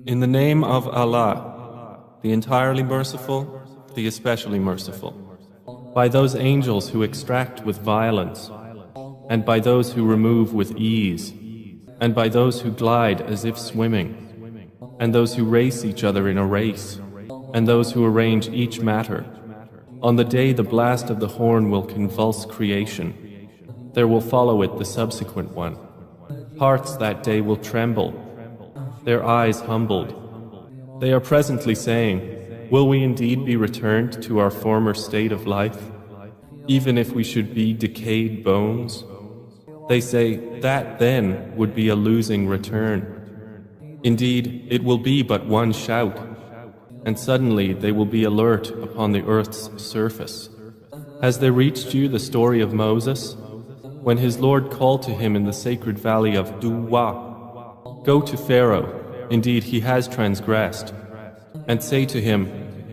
In the name of Allah, the entirely merciful, the especially merciful. By those angels who extract with violence, and by those who remove with ease, and by those who glide as if swimming, and those who race each other in a race, and those who arrange each matter. On the day the blast of the horn will convulse creation, there will follow it the subsequent one. Hearts that day will tremble, their eyes humbled. They are presently saying, will we indeed be returned to our former state of life, even if we should be decayed bones? They say, that then would be a losing return. Indeed, it will be but one shout, and suddenly they will be alert upon the earth's surface. Has there reached you the story of Moses, when his Lord called to him in the sacred valley of Duwa? Go to Pharaoh, indeed he has transgressed, and say to him,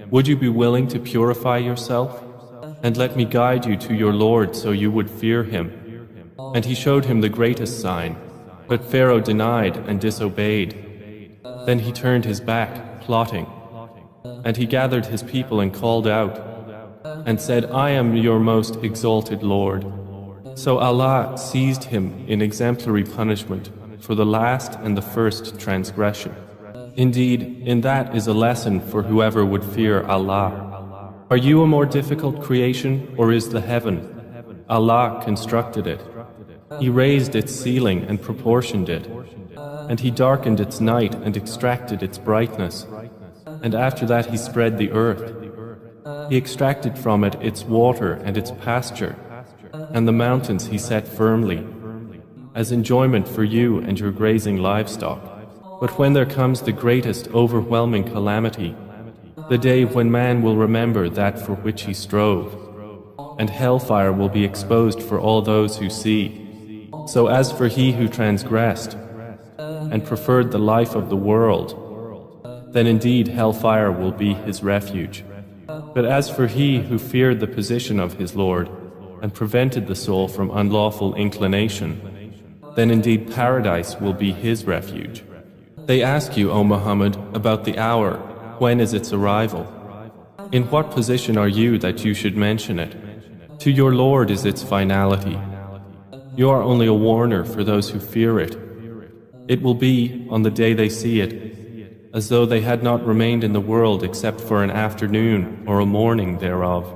would you be willing to purify yourself? And let me guide you to your Lord so you would fear him. And he showed him the greatest sign, but Pharaoh denied and disobeyed. Then he turned his back, plotting. And he gathered his people and called out, and said, I am your most exalted Lord. So Allah seized him in exemplary punishment for the last and the first transgression. Indeed, in that is a lesson for whoever would fear Allah. Are you a more difficult creation, or is the heaven? Allah constructed it. He raised its ceiling and proportioned it. And He darkened its night and extracted its brightness. And after that He spread the earth. He extracted from it its water and its pasture. And the mountains He set firmly, as enjoyment for you and your grazing livestock. But when there comes the greatest overwhelming calamity, the day when man will remember that for which he strove, and hellfire will be exposed for all those who see. So as for he who transgressed, and preferred the life of the world, then indeed hellfire will be his refuge. But as for he who feared the position of his Lord, and prevented the soul from unlawful inclination, then indeed paradise will be his refuge. They ask you, O Muhammad, about the hour, when is its arrival? In what position are you that you should mention it? To your Lord is its finality. You are only a warner for those who fear it. It will be, on the day they see it, as though they had not remained in the world except for an afternoon or a morning thereof.